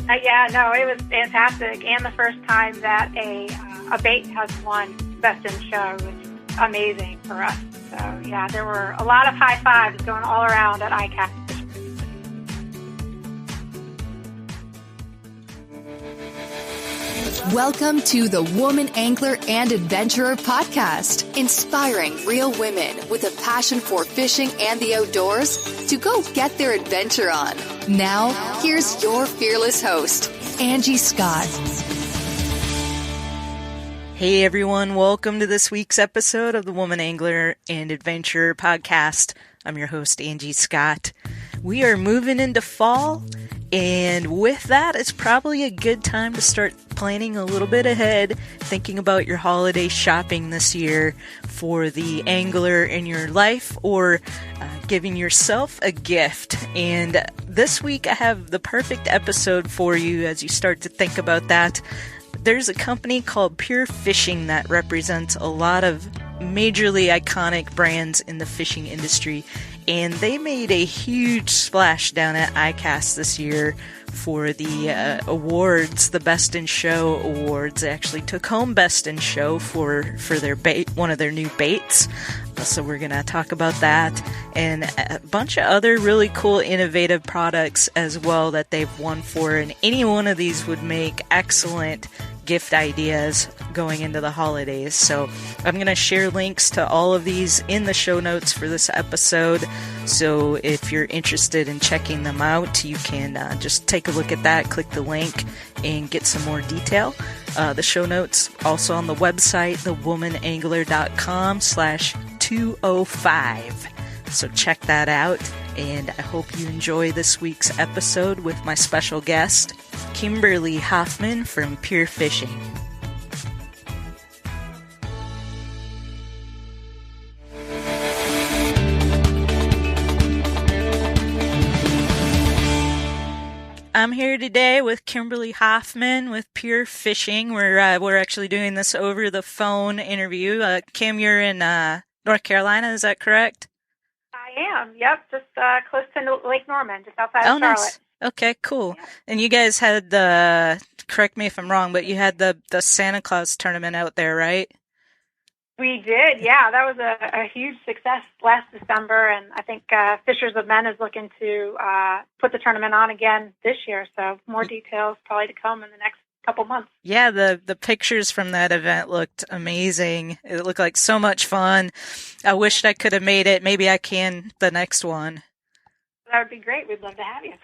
Yeah, no, it was fantastic, and the first time that a bait has won Best in Show was amazing for us. So yeah, there were a lot of high fives going all around at iCast. Welcome to the Woman Angler and Adventurer podcast, inspiring real women with a passion for fishing and the outdoors to go get their adventure on. Now, here's your fearless host, Angie Scott. Hey everyone, welcome to this week's episode of the Woman Angler and Adventurer podcast. I'm your host, Angie Scott. We are moving into fall, and with that, it's probably a good time to start planning a little bit ahead, thinking about your holiday shopping this year for the angler in your life, or giving yourself a gift. And this week, I have the perfect episode for you as you start to think about that. There's a company called Pure Fishing that represents a lot of majorly iconic brands in the fishing industry, and they made a huge splash down at iCast this year for the awards, the Best in Show awards. They actually took home Best in Show for their bait, one of their new baits. So we're going to talk about that and a bunch of other really cool innovative products as well that they've won for, and any one of these would make excellent gift ideas going into the holidays. So I'm going to share links to all of these in the show notes for this episode. So if you're interested in checking them out, you can just take a look at that, click the link, and get some more detail. The show notes also on the website, thewomanangler.com/205. So check that out, and I hope you enjoy this week's episode with my special guest, Kimberly Hoffman from Pure Fishing. I'm here today with Kimberly Hoffman with Pure Fishing. We're actually doing this over the phone interview. Kim, you're in North Carolina, is that correct? I am, yep, just close to Lake Norman, just outside of Charlotte. Nice. Okay, cool. Yeah. And you guys had correct me if I'm wrong, but you had the Santa Claus tournament out there, right? We did, yeah. That was a huge success last December, and I think Fishers of Men is looking to put the tournament on again this year, so more details probably to come in the next couple months. Yeah, the pictures from that event looked amazing. It looked like so much fun. I wished I could have made it. Maybe I can the next one. That would be great. We'd love to have you.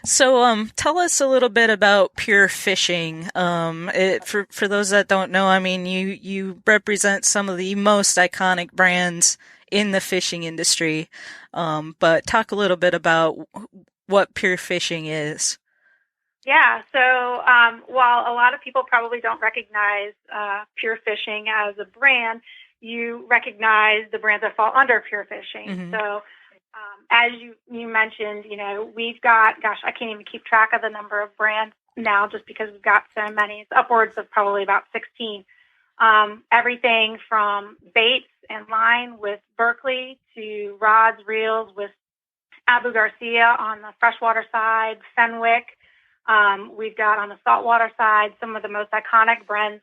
So, tell us a little bit about Pure Fishing. For those that don't know, I mean, you represent some of the most iconic brands in the fishing industry. But talk a little bit about what Pure Fishing is. Yeah, so while a lot of people probably don't recognize Pure Fishing as a brand, you recognize the brands that fall under Pure Fishing. Mm-hmm. So as you mentioned, we've got, I can't even keep track of the number of brands now just because we've got so many. It's upwards of probably about 16. Everything from baits and line with Berkeley to rods, reels with Abu Garcia on the freshwater side, Fenwick. We've got on the saltwater side some of the most iconic brands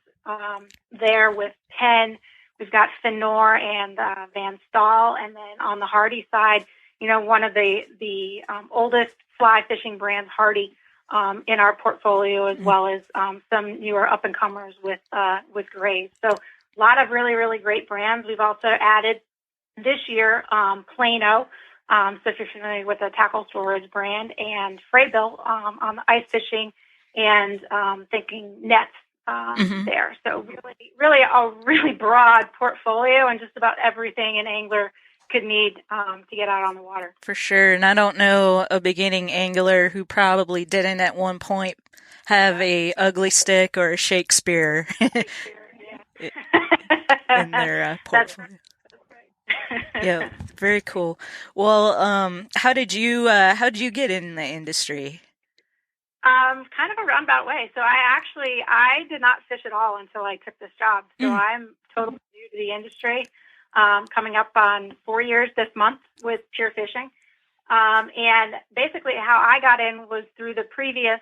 there with Penn. We've got Finor and Van Staal. And then on the Hardy side, one of the oldest fly fishing brands, Hardy, in our portfolio, as well as some newer up-and-comers with Grays. So a lot of really, really great brands. We've also added this year Plano, so if you're familiar with the tackle storage brand, and Fraybill on the ice fishing and thinking nets there. So really a really broad portfolio and just about everything an angler could need to get out on the water. For sure. And I don't know a beginning angler who probably didn't at one point have a ugly stick or a Shakespeare in their portfolio. Yeah, very cool. Well, how did you get in the industry? Kind of a roundabout way. So I did not fish at all until I took this job. So I'm totally new to the industry. Coming up on 4 years this month with Pure Fishing. And basically how I got in was through the previous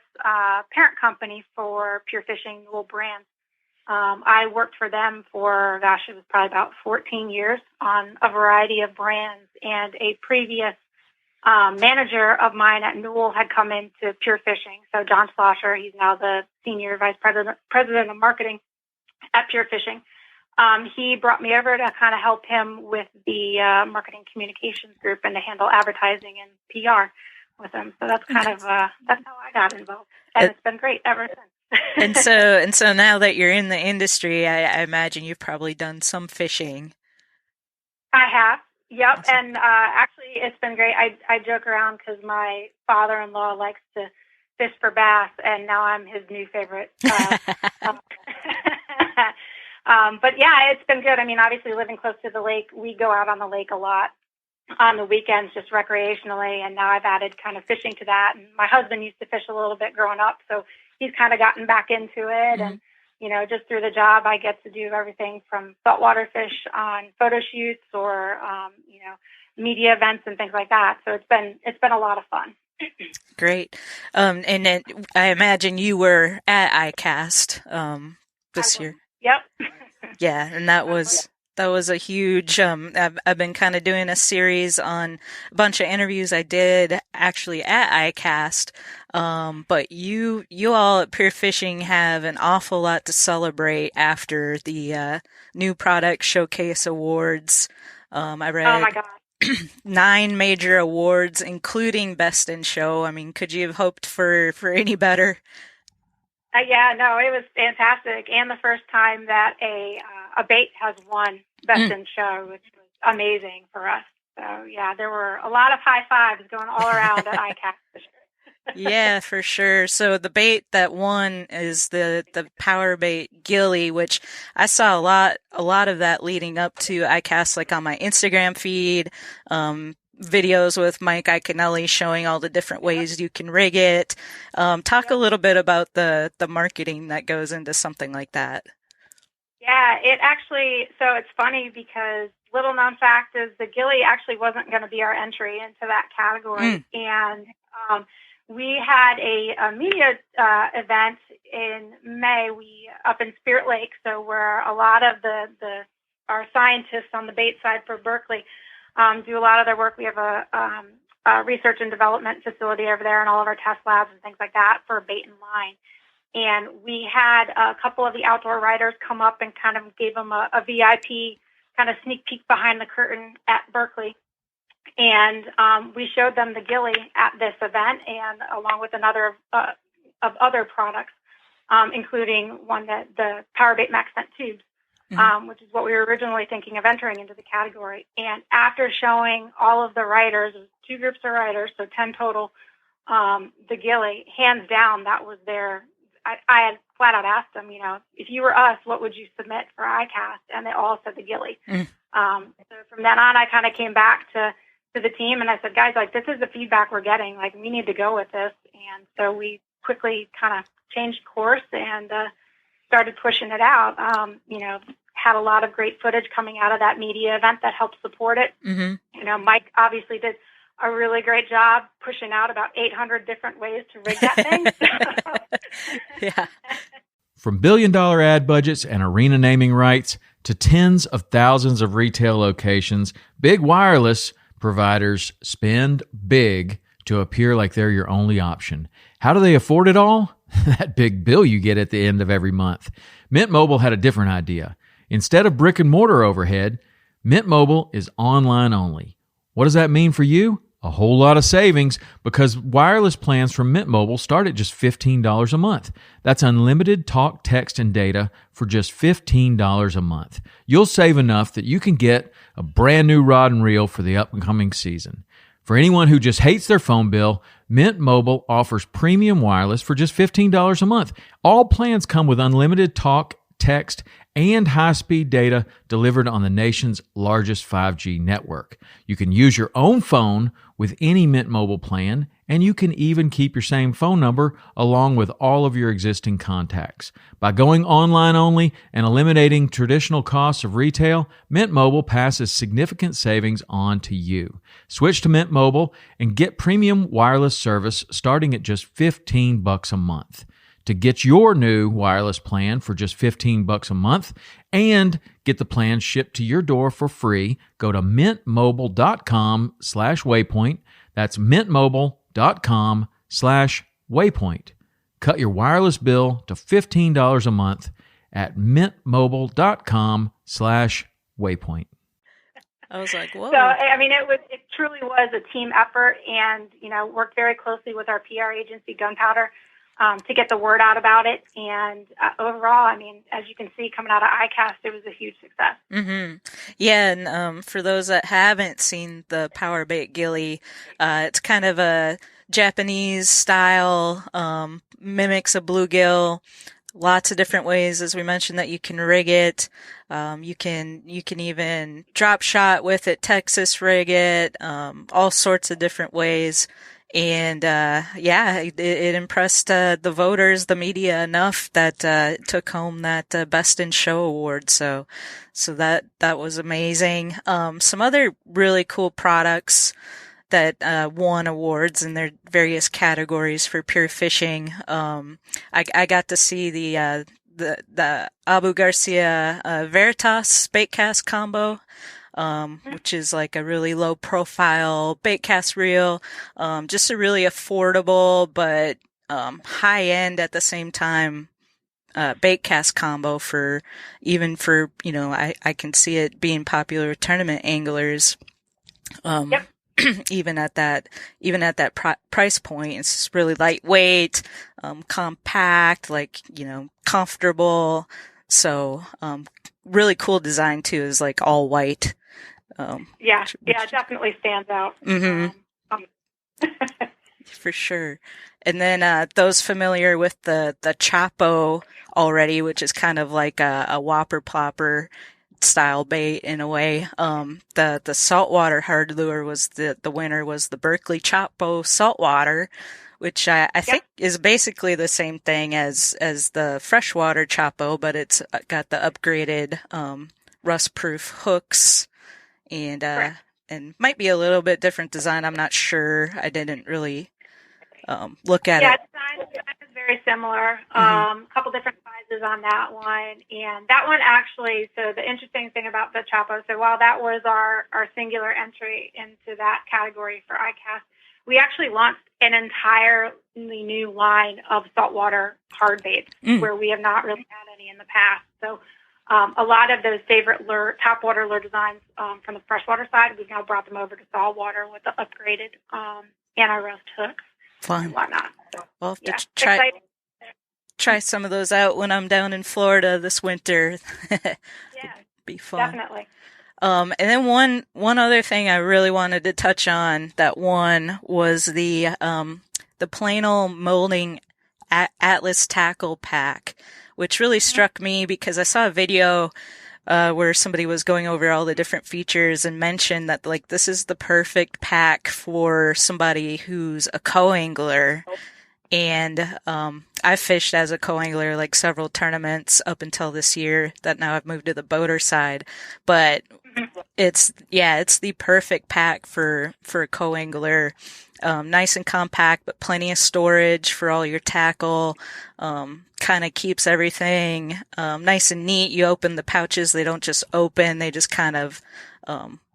parent company for Pure Fishing, Newell Brands. I worked for them for, it was probably about 14 years on a variety of brands. And a previous manager of mine at Newell had come into Pure Fishing. So John Slosher, he's now the Senior Vice President of Marketing at Pure Fishing. He brought me over to kind of help him with the marketing communications group and to handle advertising and PR with him. So that's kind of that's how I got involved, and it's been great ever since. and so now that you're in the industry, I imagine you've probably done some fishing. I have, yep, Awesome. and actually it's been great. I joke around because my father-in-law likes to fish for bass, and now I'm his new favorite. But yeah, it's been good. I mean, obviously living close to the lake, we go out on the lake a lot on the weekends, just recreationally. And now I've added kind of fishing to that. And my husband used to fish a little bit growing up, so he's kind of gotten back into it. And, just through the job, I get to do everything from saltwater fish on photo shoots or, media events and things like that. So it's been a lot of fun. Great. And then I imagine you were at iCast this year. Yep. Yeah, and that was a huge. I've been kind of doing a series on a bunch of interviews I did actually at iCast. But you all at Pure Fishing have an awful lot to celebrate after the new product showcase awards. I read. Oh my God. 9 major awards, including Best in Show. I mean, could you have hoped for any better? Yeah, no, it was fantastic, and the first time that a bait has won Best in Show, which was amazing for us. So yeah, there were a lot of high fives going all around at iCast for sure. Yeah, for sure. So the bait that won is the power bait Gilly, which I saw a lot of that leading up to iCast, like on my Instagram feed, videos with Mike Iaconelli showing all the different ways you can rig it. Talk a little bit about the marketing that goes into something like that. Yeah, so it's funny because little known fact is the Gilly actually wasn't going to be our entry into that category. And we had a media event in May up in Spirit Lake, so where a lot of our scientists on the bait side for Berkeley do a lot of their work. We have a research and development facility over there and all of our test labs and things like that for bait and line. And we had a couple of the outdoor writers come up and kind of gave them a VIP kind of sneak peek behind the curtain at Berkeley. And we showed them the Gilly at this event, and along with another of other products, including one that the Power Bait Max Scent tubes, which is what we were originally thinking of entering into the category. And after showing all of the writers, it was 2 groups of writers, so 10 total, the Gilly, hands down, that was I had flat out asked them, if you were us, what would you submit for iCast? And they all said the Gilly. So from then on, I kind of came back to the team and I said, guys, like, this is the feedback we're getting. Like, we need to go with this. And so we quickly kind of changed course and started pushing it out. Had a lot of great footage coming out of that media event that helped support it. Mike obviously did a really great job pushing out about 800 different ways to rig that thing. Yeah. From billion-dollar ad budgets and arena naming rights to tens of thousands of retail locations, big wireless providers spend big to appear like they're your only option. How do they afford it all? That big bill you get at the end of every month. Mint Mobile had a different idea. Instead of brick and mortar overhead, Mint Mobile is online only. What does that mean for you? A whole lot of savings, because wireless plans from Mint Mobile start at just $15 a month. That's unlimited talk, text, and data for just $15 a month. You'll save enough that you can get a brand new rod and reel for the upcoming season. For anyone who just hates their phone bill, Mint Mobile offers premium wireless for just $15 a month. All plans come with unlimited talk, text, and high-speed data delivered on the nation's largest 5G network. You can use your own phone with any Mint Mobile plan, and you can even keep your same phone number along with all of your existing contacts. By going online only and eliminating traditional costs of retail, Mint Mobile passes significant savings on to you. Switch to Mint Mobile and get premium wireless service starting at just $15 a month. To get your new wireless plan for just $15 a month and get the plan shipped to your door for free, go to mintmobile.com/waypoint. That's mintmobile.com/waypoint. Cut your wireless bill to $15 a month at mintmobile.com/waypoint. I was like, whoa. So, I mean, it truly was a team effort, and, worked very closely with our PR agency, Gunpowder, to get the word out about it. And overall, I mean, as you can see coming out of iCast, it was a huge success. Mm-hmm. Yeah, and for those that haven't seen the Power Bait Gilly, it's kind of a Japanese style, mimics a bluegill. Lots of different ways, as we mentioned, that you can rig it. You can even drop shot with it, Texas rig it, all sorts of different ways. And, it impressed, the voters, the media enough that, it took home that, Best in Show award. So that was amazing. Some other really cool products that, won awards in their various categories for pure fishing. I got to see the Abu Garcia, Veritas bait cast combo. Which is like a really low profile bait cast reel, just a really affordable, but, high end at the same time, bait cast combo for, I can see it being popular with tournament anglers. Yep. even at that price point. It's just really lightweight, compact, comfortable. So, really cool design too, is like all white. It definitely stands out. Mm-hmm. For sure. And then, those familiar with the Chapo already, which is kind of like a whopper plopper style bait in a way. The saltwater hard lure was the winner was the Berkeley Chapo saltwater, which I think is basically the same thing as the freshwater Chapo, but it's got the upgraded, rust-proof hooks and might be a little bit different design. I'm not sure. I didn't really, look at it. Yeah, design is very similar. A couple different sizes on that one. And that one actually, so the interesting thing about the Chapo, so while that was our singular entry into that category for iCast, we actually launched an entirely new line of saltwater hard baits where we have not really had any in the past. So a lot of those favorite topwater lure designs from the freshwater side, we've now brought them over to saltwater with the upgraded anti-rust hooks. Fun. And whatnot. So, I'll have to try some of those out when I'm down in Florida this winter. Be fun. Definitely. And then one other thing I really wanted to touch on that one was the Planal Molding Atlas Tackle Pack, which really struck me because I saw a video where somebody was going over all the different features and mentioned that this is the perfect pack for somebody who's a co-angler. And I fished as a co-angler several tournaments up until this year that now I've moved to the boater side. But it's the perfect pack for a co-angler. Nice and compact, but plenty of storage for all your tackle. Kind of keeps everything nice and neat. You open the pouches, they don't just open, they just kind of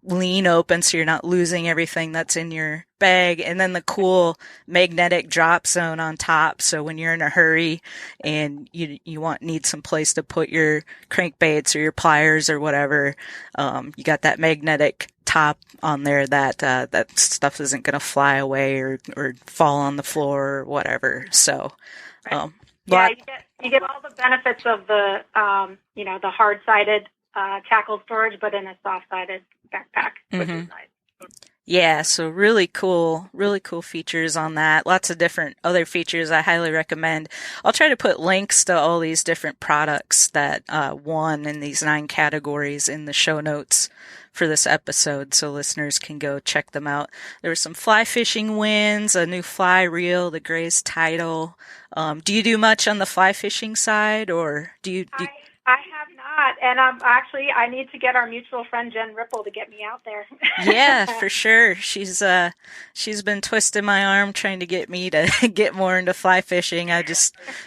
lean open so you're not losing everything that's in your bag. And then the cool magnetic drop zone on top, so when you're in a hurry and you need some place to put your crankbaits or your pliers or whatever, you got that magnetic top on there that stuff isn't going to fly away or fall on the floor or whatever. So you get all the benefits of the the hard-sided tackle storage, but in a soft-sided backpack, which is nice. Yeah, so really cool features on that. Lots of different other features I highly recommend. I'll try to put links to all these different products that won in these 9 categories in the show notes for this episode so listeners can go check them out. There were some fly fishing wins, a new fly reel, the Gray's Title. Do you do much on the fly fishing side, or do you I have not, and I need to get our mutual friend Jen Ripple to get me out there. Yeah, for sure. She's been twisting my arm trying to get me to get more into fly fishing.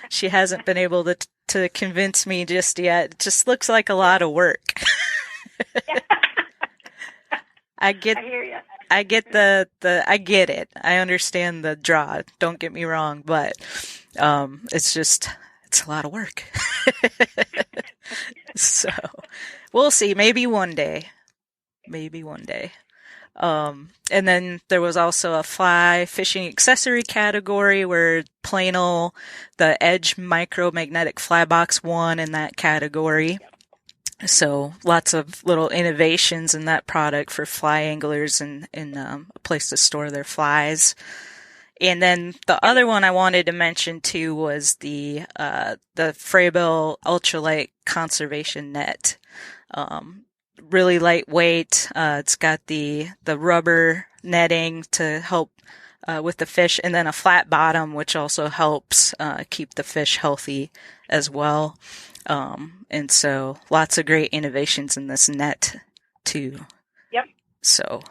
She hasn't been able to convince me just yet. It just looks like a lot of work. I hear you. I get I get it. I understand the draw. Don't get me wrong, but it's a lot of work. So we'll see. Maybe one day. And then there was also a fly fishing accessory category where Planel, the Edge Micromagnetic Fly Box won in that category. So lots of little innovations in that product for fly anglers and a place to store their flies. And then the other one I wanted to mention too was the Frabill Ultralight Conservation Net. Really lightweight. It's got the rubber netting to help with the fish, and then a flat bottom, which also helps keep the fish healthy as well. And so lots of great innovations in this net too. Yep. So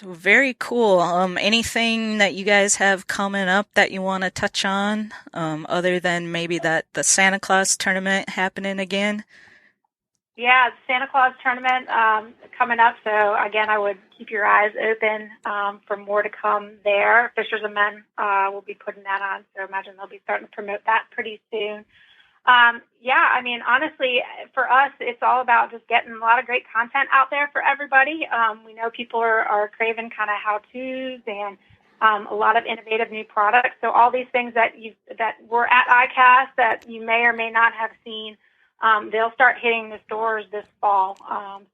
very cool. Anything that you guys have coming up that you want to touch on, other than maybe that the Santa Claus tournament happening again? Yeah, the Santa Claus tournament coming up. So again, I would keep your eyes open for more to come there. Fishers of Men will be putting that on. So I imagine they'll be starting to promote that pretty soon. Honestly, for us, it's all about just getting a lot of great content out there for everybody. We know people are craving kind of how-tos and a lot of innovative new products. So all these things that were at iCast that you may or may not have seen, they'll start hitting the stores this fall.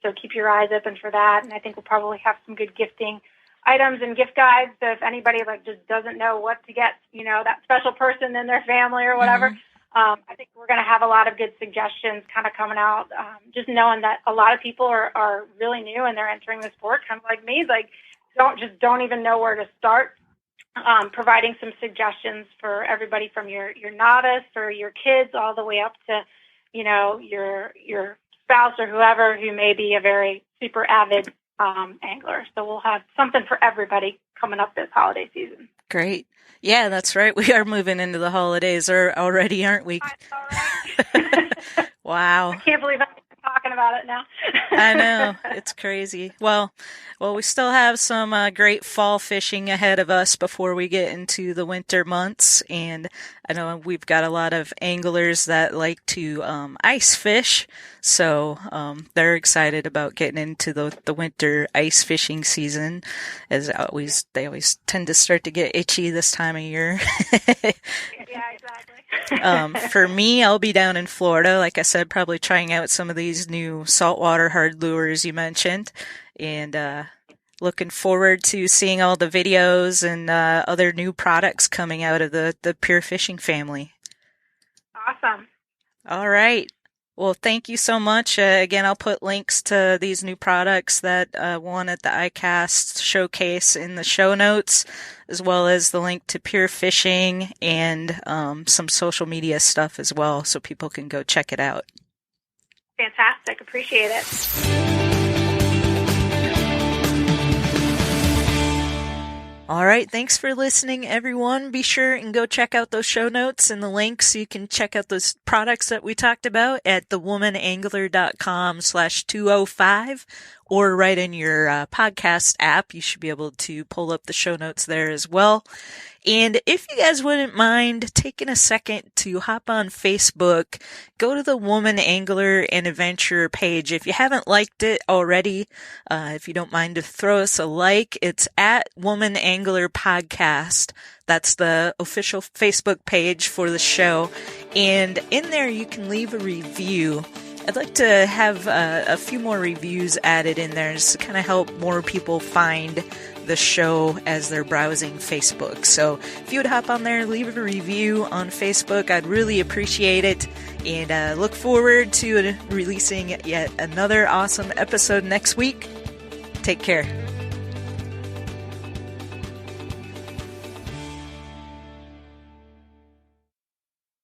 So keep your eyes open for that. And I think we'll probably have some good gifting items and gift guides. So if anybody just doesn't know what to get, that special person in their family or whatever, mm-hmm. I think we're going to have a lot of good suggestions kind of coming out, just knowing that a lot of people are really new and they're entering the sport, kind of like me, don't even know where to start. Providing some suggestions for everybody from your novice or your kids all the way up to, your spouse or whoever who may be a very super avid angler. So we'll have something for everybody coming up this holiday season. Great. Yeah, that's right. We are moving into the holidays already, aren't we? Wow. I can't believe I'm talking about it now. I know. It's crazy. Well, we still have some great fall fishing ahead of us before we get into the winter months. And I know we've got a lot of anglers that like to ice fish. So they're excited about getting into the winter ice fishing season. They always tend to start to get itchy this time of year. Yeah, exactly. For me, I'll be down in Florida, like I said, probably trying out some of these new saltwater hard lures you mentioned, and looking forward to seeing all the videos and other new products coming out of the Pure Fishing family. Awesome. All right. Well, thank you so much. Again, I'll put links to these new products that won at the iCast showcase in the show notes, as well as the link to Pure Fishing and some social media stuff as well, so people can go check it out. Fantastic. Appreciate it. All right, thanks for listening, everyone. Be sure and go check out those show notes and the links. You can check out those products that we talked about at thewomanangler.com/205, or right in your podcast app. You should be able to pull up the show notes there as well. And if you guys wouldn't mind taking a second to hop on Facebook, go to the Woman Angler and Adventurer page. If you haven't liked it already, if you don't mind to throw us a like, it's at Woman Angler Podcast. That's the official Facebook page for the show. And in there, you can leave a review. I'd like to have a few more reviews added in there just to kind of help more people find the show as they're browsing Facebook. So if you would hop on there, leave a review on Facebook, I'd really appreciate it. And look forward to releasing yet another awesome episode next week. Take care.